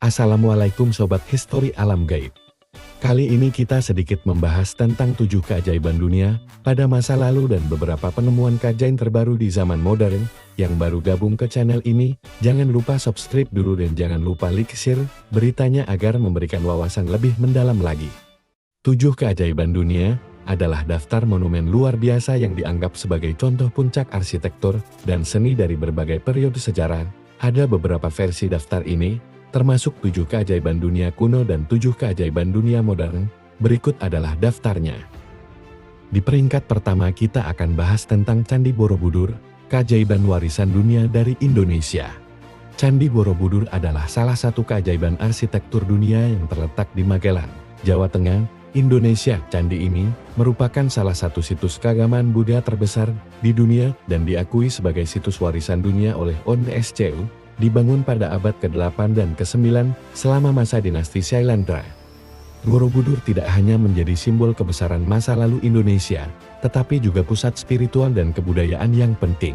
Assalamualaikum Sobat Histori Alam Gaib. Kali ini kita sedikit membahas tentang 7 keajaiban dunia pada masa lalu dan beberapa penemuan kajian terbaru di zaman modern. Yang baru gabung ke channel ini, jangan lupa subscribe dulu dan jangan lupa like share beritanya agar memberikan wawasan lebih mendalam lagi. 7 keajaiban dunia adalah daftar monumen luar biasa yang dianggap sebagai contoh puncak arsitektur dan seni dari berbagai periode sejarah. Ada beberapa versi daftar ini, termasuk 7 keajaiban dunia kuno dan 7 keajaiban dunia modern. Berikut adalah daftarnya. Di peringkat pertama kita akan bahas tentang Candi Borobudur, keajaiban warisan dunia dari Indonesia. Candi Borobudur adalah salah satu keajaiban arsitektur dunia yang terletak di Magelang, Jawa Tengah, Indonesia. Candi ini merupakan salah satu situs keagamaan Buddha terbesar di dunia dan diakui sebagai situs warisan dunia oleh UNESCO. Dibangun pada abad ke-8 dan ke-9 selama masa dinasti Syailendra. Borobudur tidak hanya menjadi simbol kebesaran masa lalu Indonesia, tetapi juga pusat spiritual dan kebudayaan yang penting.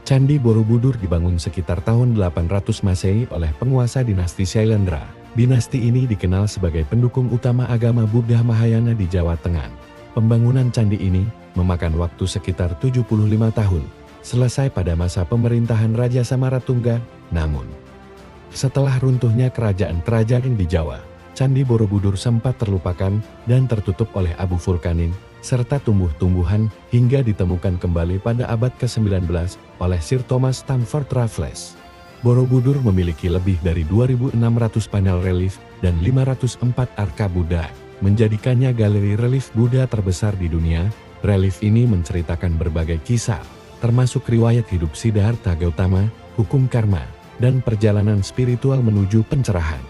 Candi Borobudur dibangun sekitar tahun 800 Masehi oleh penguasa dinasti Syailendra. Dinasti ini dikenal sebagai pendukung utama agama Buddha Mahayana di Jawa Tengah. Pembangunan candi ini memakan waktu sekitar 75 tahun. Selesai pada masa pemerintahan Raja Samaratungga. Namun, setelah runtuhnya kerajaan-kerajaan di Jawa, Candi Borobudur sempat terlupakan dan tertutup oleh abu vulkanik, serta tumbuh-tumbuhan hingga ditemukan kembali pada abad ke-19 oleh Sir Thomas Stamford Raffles. Borobudur memiliki lebih dari 2.600 panel relief dan 504 arka Buddha, menjadikannya galeri relief Buddha terbesar di dunia. Relief ini menceritakan berbagai kisah, termasuk riwayat hidup Siddhartha Gautama, hukum karma, dan perjalanan spiritual menuju pencerahan.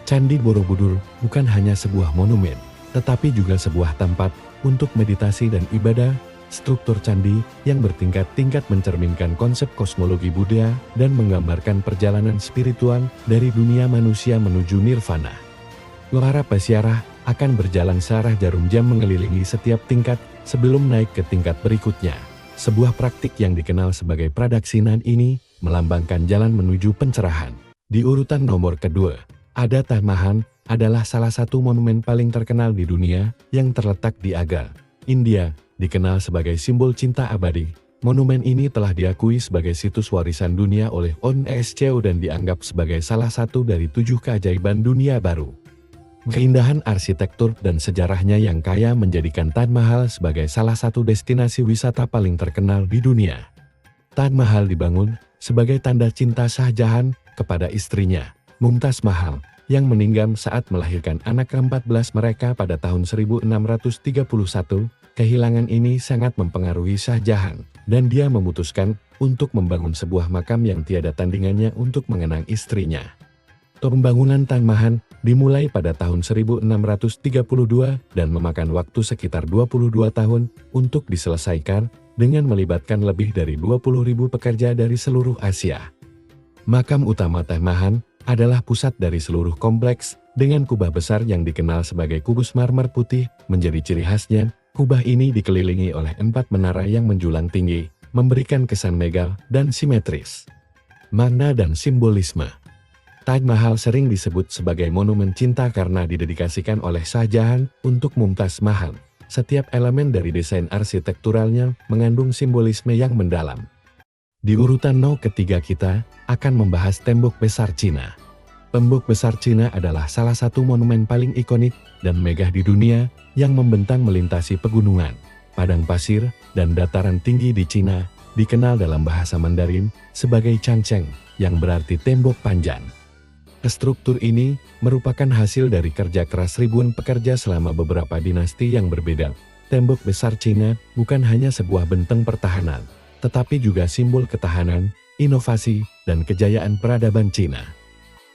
Candi Borobudur bukan hanya sebuah monumen, tetapi juga sebuah tempat untuk meditasi dan ibadah. Struktur candi yang bertingkat-tingkat mencerminkan konsep kosmologi Buddha dan menggambarkan perjalanan spiritual dari dunia manusia menuju nirvana. Para peziarah akan berjalan searah jarum jam mengelilingi setiap tingkat sebelum naik ke tingkat berikutnya. Sebuah praktik yang dikenal sebagai pradaksinan ini melambangkan jalan menuju pencerahan. Di urutan nomor kedua, ada Taj Mahal, adalah salah satu monumen paling terkenal di dunia yang terletak di Agra, India, dikenal sebagai simbol cinta abadi. Monumen ini telah diakui sebagai situs warisan dunia oleh UNESCO dan dianggap sebagai salah satu dari 7 keajaiban dunia baru. Keindahan arsitektur dan sejarahnya yang kaya menjadikan Taj Mahal sebagai salah satu destinasi wisata paling terkenal di dunia. Taj Mahal dibangun sebagai tanda cinta Shah Jahan kepada istrinya, Mumtaz Mahal, yang meninggal saat melahirkan anak ke-14 mereka pada tahun 1631. Kehilangan ini sangat mempengaruhi Shah Jahan, dan dia memutuskan untuk membangun sebuah makam yang tiada tandingannya untuk mengenang istrinya. Pembangunan Taj Mahal dimulai pada tahun 1632 dan memakan waktu sekitar 22 tahun untuk diselesaikan dengan melibatkan lebih dari 20.000 pekerja dari seluruh Asia. Makam utama Taj Mahal adalah pusat dari seluruh kompleks dengan kubah besar yang dikenal sebagai kubus marmer putih. Menjadi ciri khasnya, kubah ini dikelilingi oleh 4 menara yang menjulang tinggi, memberikan kesan megah dan simetris. Makna dan simbolisme. Taj Mahal sering disebut sebagai monumen cinta karena didedikasikan oleh Shah Jahan untuk Mumtaz Mahal. Setiap elemen dari desain arsitekturalnya mengandung simbolisme yang mendalam. Di urutan ketiga kita akan membahas Tembok Besar Cina. Tembok Besar Cina adalah salah satu monumen paling ikonik dan megah di dunia yang membentang melintasi pegunungan, padang pasir, dan dataran tinggi di Cina, dikenal dalam bahasa Mandarin sebagai Changcheng, yang berarti tembok panjang. Struktur ini merupakan hasil dari kerja keras ribuan pekerja selama beberapa dinasti yang berbeda. Tembok Besar Cina bukan hanya sebuah benteng pertahanan, tetapi juga simbol ketahanan, inovasi, dan kejayaan peradaban Cina.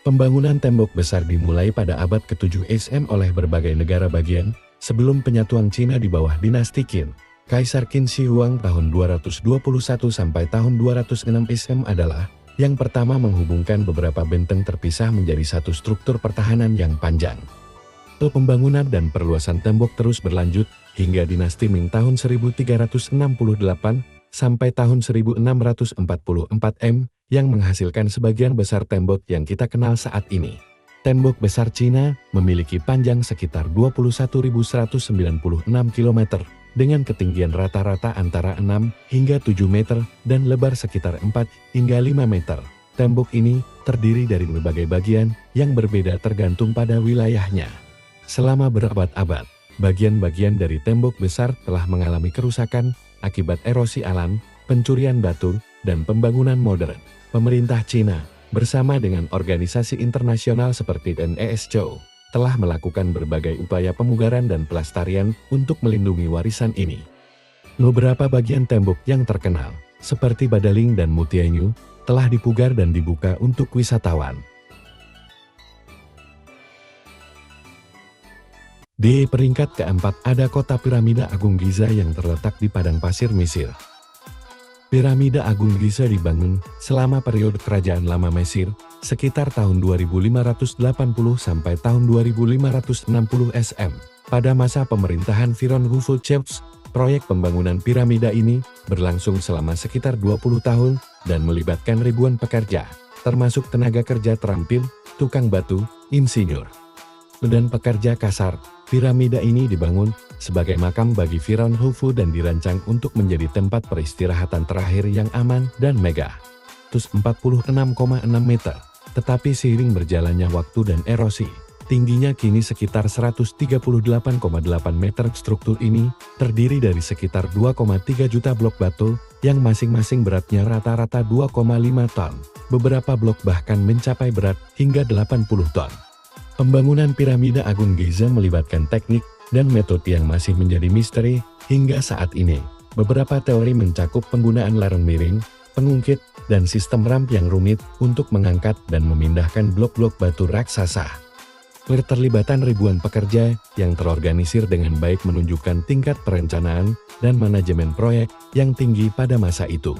Pembangunan tembok besar dimulai pada abad ke-7 SM oleh berbagai negara bagian, sebelum penyatuan Cina di bawah dinasti Qin. Kaisar Qin Shi Huang tahun 221 sampai tahun 206 SM adalah yang pertama menghubungkan beberapa benteng terpisah menjadi satu struktur pertahanan yang panjang. Pembangunan dan perluasan tembok terus berlanjut hingga dinasti Ming tahun 1368 sampai tahun 1644 yang menghasilkan sebagian besar tembok yang kita kenal saat ini. Tembok besar Cina memiliki panjang sekitar 21.196 km dengan ketinggian rata-rata antara 6 hingga 7 meter dan lebar sekitar 4 hingga 5 meter. Tembok ini terdiri dari berbagai bagian yang berbeda tergantung pada wilayahnya. Selama berabad-abad, bagian-bagian dari tembok besar telah mengalami kerusakan akibat erosi alam, pencurian batu, dan pembangunan modern. Pemerintah Cina bersama dengan organisasi internasional seperti UNESCO, telah melakukan berbagai upaya pemugaran dan pelestarian untuk melindungi warisan ini. Beberapa bagian tembok yang terkenal, seperti Badaling dan Mutianyu, telah dipugar dan dibuka untuk wisatawan. Di peringkat keempat ada kota Piramida Agung Giza yang terletak di padang pasir Mesir. Piramida Agung Giza dibangun selama periode Kerajaan Lama Mesir, sekitar tahun 2580 sampai tahun 2560 SM. Pada masa pemerintahan Firaun Khufushchev, proyek pembangunan piramida ini berlangsung selama sekitar 20 tahun dan melibatkan ribuan pekerja, termasuk tenaga kerja terampil, tukang batu, insinyur, dan pekerja kasar. Piramida ini dibangun sebagai makam bagi Firaun Khufu dan dirancang untuk menjadi tempat peristirahatan terakhir yang aman dan megah. 146,6 meter. Tetapi seiring berjalannya waktu dan erosi, tingginya kini sekitar 138,8 meter. Struktur ini terdiri dari sekitar 2,3 juta blok batu yang masing-masing beratnya rata-rata 2,5 ton. Beberapa blok bahkan mencapai berat hingga 80 ton. Pembangunan Piramida Agung Giza melibatkan teknik dan metode yang masih menjadi misteri hingga saat ini. Beberapa teori mencakup penggunaan lereng miring, pengungkit, dan sistem ramp yang rumit untuk mengangkat dan memindahkan blok-blok batu raksasa. Keterlibatan ribuan pekerja yang terorganisir dengan baik menunjukkan tingkat perencanaan dan manajemen proyek yang tinggi pada masa itu.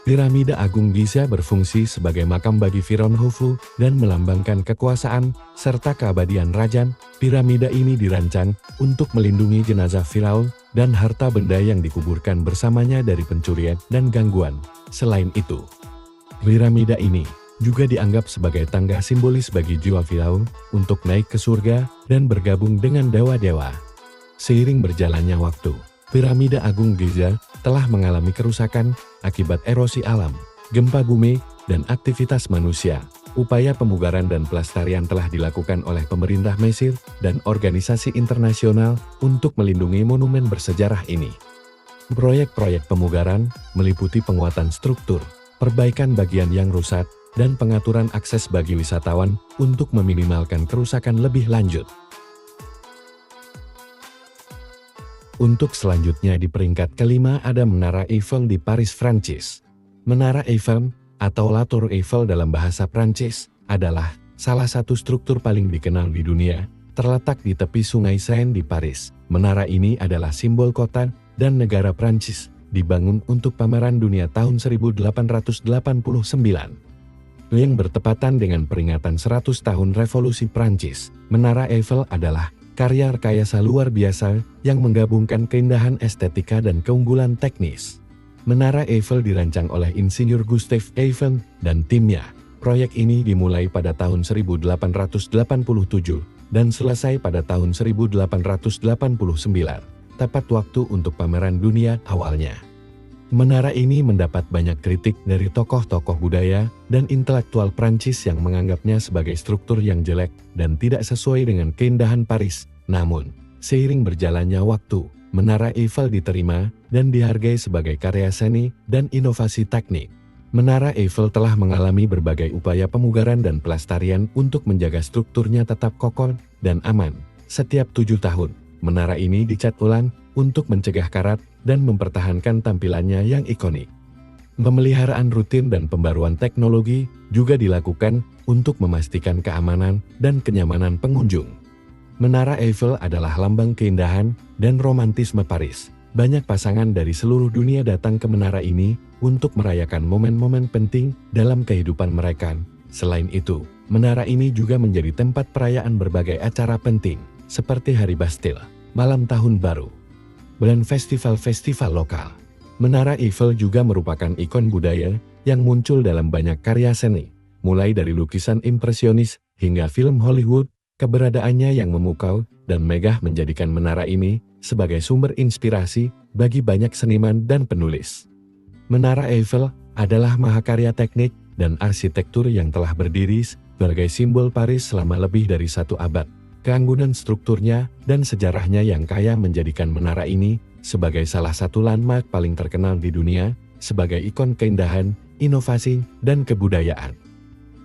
Piramida Agung Giza berfungsi sebagai makam bagi Firaun Khufu dan melambangkan kekuasaan serta keabadian Rajan. Piramida ini dirancang untuk melindungi jenazah Firaun dan harta benda yang dikuburkan bersamanya dari pencurian dan gangguan. Selain itu, piramida ini juga dianggap sebagai tangga simbolis bagi jiwa Firaun untuk naik ke surga dan bergabung dengan dewa-dewa. Seiring berjalannya waktu, Piramida Agung Giza telah mengalami kerusakan akibat erosi alam, gempa bumi, dan aktivitas manusia. Upaya pemugaran dan pelestarian telah dilakukan oleh pemerintah Mesir dan organisasi internasional untuk melindungi monumen bersejarah ini. Proyek-proyek pemugaran meliputi penguatan struktur, perbaikan bagian yang rusak, dan pengaturan akses bagi wisatawan untuk meminimalkan kerusakan lebih lanjut. Untuk selanjutnya di peringkat kelima ada Menara Eiffel di Paris, Prancis. Menara Eiffel, atau La Tour Eiffel dalam bahasa Prancis, adalah salah satu struktur paling dikenal di dunia, terletak di tepi Sungai Seine di Paris. Menara ini adalah simbol kota dan negara Prancis, dibangun untuk pameran dunia tahun 1889. Yang bertepatan dengan peringatan 100 tahun Revolusi Prancis. Menara Eiffel adalah karya rekayasa luar biasa yang menggabungkan keindahan estetika dan keunggulan teknis. Menara Eiffel dirancang oleh insinyur Gustave Eiffel dan timnya. Proyek ini dimulai pada tahun 1887 dan selesai pada tahun 1889, tepat waktu untuk pameran dunia awalnya. Menara ini mendapat banyak kritik dari tokoh-tokoh budaya dan intelektual Prancis yang menganggapnya sebagai struktur yang jelek dan tidak sesuai dengan keindahan Paris. Namun, seiring berjalannya waktu, Menara Eiffel diterima dan dihargai sebagai karya seni dan inovasi teknik. Menara Eiffel telah mengalami berbagai upaya pemugaran dan pelestarian untuk menjaga strukturnya tetap kokoh dan aman. Setiap 7 tahun, menara ini dicat ulang untuk mencegah karat dan mempertahankan tampilannya yang ikonik. Pemeliharaan rutin dan pembaruan teknologi juga dilakukan untuk memastikan keamanan dan kenyamanan pengunjung. Menara Eiffel adalah lambang keindahan dan romantisme Paris. Banyak pasangan dari seluruh dunia datang ke menara ini untuk merayakan momen-momen penting dalam kehidupan mereka. Selain itu, menara ini juga menjadi tempat perayaan berbagai acara penting, seperti Hari Bastille, Malam Tahun Baru, dan festival-festival lokal. Menara Eiffel juga merupakan ikon budaya yang muncul dalam banyak karya seni, mulai dari lukisan impresionis hingga film Hollywood, keberadaannya yang memukau dan megah menjadikan menara ini sebagai sumber inspirasi bagi banyak seniman dan penulis. Menara Eiffel adalah mahakarya teknik dan arsitektur yang telah berdiri sebagai simbol Paris selama lebih dari 1 abad. Keanggunan strukturnya dan sejarahnya yang kaya menjadikan menara ini sebagai salah satu landmark paling terkenal di dunia, sebagai ikon keindahan, inovasi, dan kebudayaan.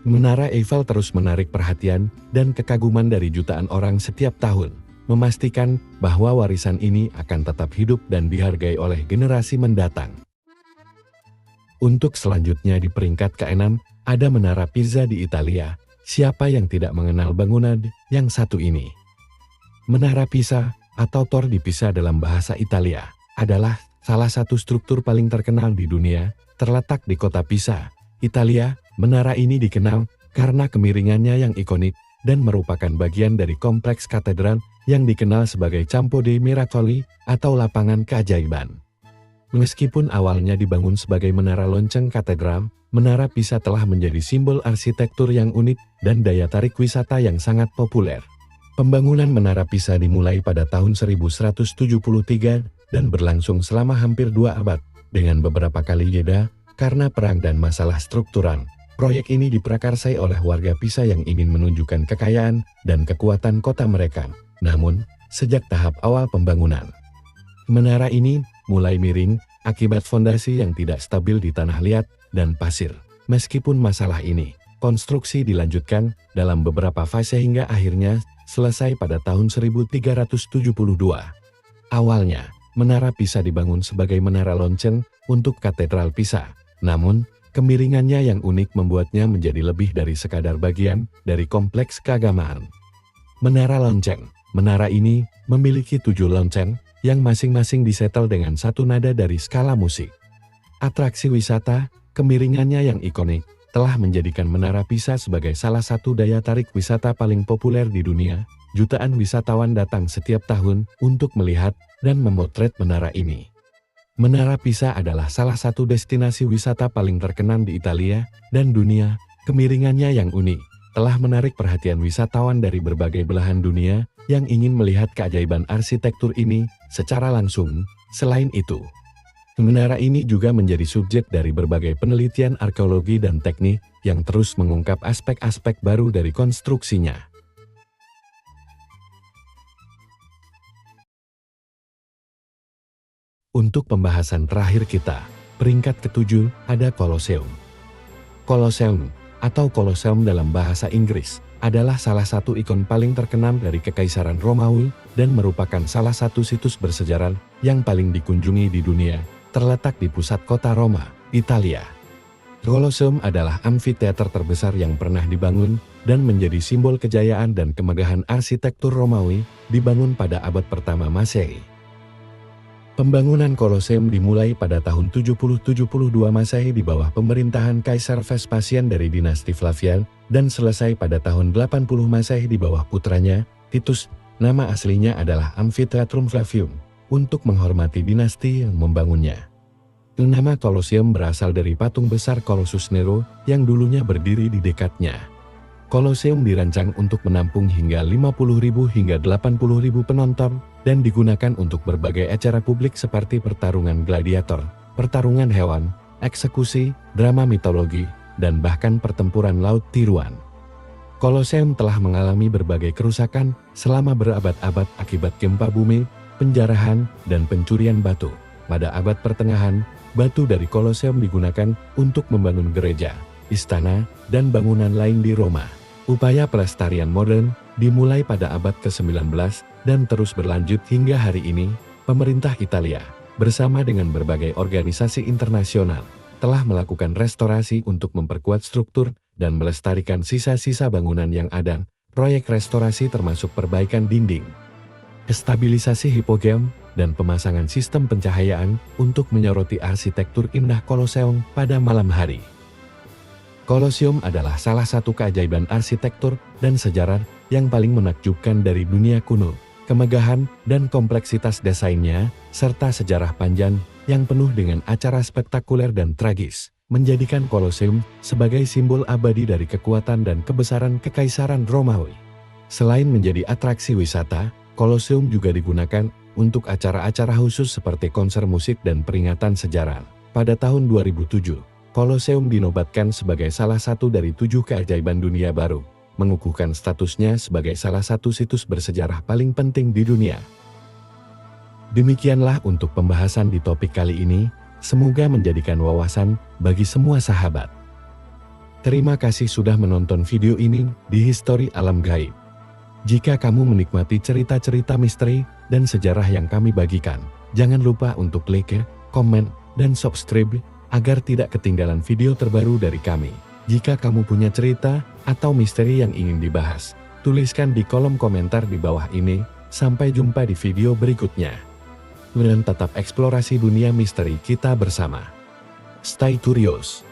Menara Eiffel terus menarik perhatian dan kekaguman dari jutaan orang setiap tahun, memastikan bahwa warisan ini akan tetap hidup dan dihargai oleh generasi mendatang. Untuk selanjutnya di peringkat ke-6, ada Menara Pisa di Italia. Siapa yang tidak mengenal bangunan yang satu ini? Menara Pisa, atau Tor di Pisa dalam bahasa Italia, adalah salah satu struktur paling terkenal di dunia, terletak di kota Pisa, Italia. Menara ini dikenal karena kemiringannya yang ikonik dan merupakan bagian dari kompleks katedral yang dikenal sebagai Campo dei Miracoli atau lapangan keajaiban. Meskipun awalnya dibangun sebagai menara lonceng katedral, Menara Pisa telah menjadi simbol arsitektur yang unik dan daya tarik wisata yang sangat populer. Pembangunan Menara Pisa dimulai pada tahun 1173 dan berlangsung selama hampir 2 abad, dengan beberapa kali jeda karena perang dan masalah struktural. Proyek ini diprakarsai oleh warga Pisa yang ingin menunjukkan kekayaan dan kekuatan kota mereka. Namun, sejak tahap awal pembangunan, menara ini mulai miring akibat fondasi yang tidak stabil di tanah liat dan pasir. Meskipun masalah ini, konstruksi dilanjutkan dalam beberapa fase hingga akhirnya selesai pada tahun 1372. Awalnya, Menara Pisa dibangun sebagai menara lonceng untuk Katedral Pisa. Namun, kemiringannya yang unik membuatnya menjadi lebih dari sekadar bagian dari kompleks keagamaan. Menara lonceng. Menara ini memiliki 7 lonceng yang masing-masing disetel dengan satu nada dari skala musik. Atraksi wisata, kemiringannya yang ikonik, telah menjadikan Menara Pisa sebagai salah satu daya tarik wisata paling populer di dunia. Jutaan wisatawan datang setiap tahun untuk melihat dan memotret menara ini. Menara Pisa adalah salah satu destinasi wisata paling terkenal di Italia dan dunia. Kemiringannya yang unik telah menarik perhatian wisatawan dari berbagai belahan dunia yang ingin melihat keajaiban arsitektur ini secara langsung. Selain itu, menara ini juga menjadi subjek dari berbagai penelitian arkeologi dan teknik yang terus mengungkap aspek-aspek baru dari konstruksinya. Untuk pembahasan terakhir kita, peringkat ke-7 ada Colosseum. Colosseum, atau Colosseum dalam bahasa Inggris, adalah salah satu ikon paling terkenal dari Kekaisaran Romawi dan merupakan salah satu situs bersejarah yang paling dikunjungi di dunia, terletak di pusat kota Roma, Italia. Colosseum adalah amfiteater terbesar yang pernah dibangun dan menjadi simbol kejayaan dan kemegahan arsitektur Romawi, dibangun pada abad pertama Masehi. Pembangunan Colosseum dimulai pada tahun 70-72 Masehi di bawah pemerintahan Kaisar Vespasian dari dinasti Flavian dan selesai pada tahun 80 Masehi di bawah putranya, Titus. Nama aslinya adalah Amphitheatrum Flavium, untuk menghormati dinasti yang membangunnya. Nama Colosseum berasal dari patung besar Colossus Nero yang dulunya berdiri di dekatnya. Colosseum dirancang untuk menampung hingga 50.000 hingga 80.000 penonton dan digunakan untuk berbagai acara publik seperti pertarungan gladiator, pertarungan hewan, eksekusi, drama mitologi, dan bahkan pertempuran laut tiruan. Colosseum telah mengalami berbagai kerusakan selama berabad-abad akibat gempa bumi, penjarahan, dan pencurian batu. Pada abad pertengahan, batu dari Colosseum digunakan untuk membangun gereja, istana, dan bangunan lain di Roma. Upaya pelestarian modern dimulai pada abad ke-19 dan terus berlanjut hingga hari ini. Pemerintah Italia, bersama dengan berbagai organisasi internasional, telah melakukan restorasi untuk memperkuat struktur dan melestarikan sisa-sisa bangunan yang ada. Proyek restorasi termasuk perbaikan dinding, stabilisasi hipogeum, dan pemasangan sistem pencahayaan untuk menyoroti arsitektur indah Colosseum pada malam hari. Colosseum adalah salah satu keajaiban arsitektur dan sejarah yang paling menakjubkan dari dunia kuno. Kemegahan dan kompleksitas desainnya, serta sejarah panjang yang penuh dengan acara spektakuler dan tragis, menjadikan Koloseum sebagai simbol abadi dari kekuatan dan kebesaran Kekaisaran Romawi. Selain menjadi atraksi wisata, Koloseum juga digunakan untuk acara-acara khusus seperti konser musik dan peringatan sejarah. Pada tahun 2007, Koloseum dinobatkan sebagai salah satu dari 7 keajaiban dunia baru, mengukuhkan statusnya sebagai salah satu situs bersejarah paling penting di dunia. Demikianlah untuk pembahasan di topik kali ini, semoga menjadikan wawasan bagi semua sahabat. Terima kasih sudah menonton video ini di Histori Alam Gaib. Jika kamu menikmati cerita-cerita misteri dan sejarah yang kami bagikan, jangan lupa untuk like, komen, dan subscribe agar tidak ketinggalan video terbaru dari kami. Jika kamu punya cerita atau misteri yang ingin dibahas, tuliskan di kolom komentar di bawah ini. Sampai jumpa di video berikutnya. Dan tetap eksplorasi dunia misteri kita bersama. Stay curious.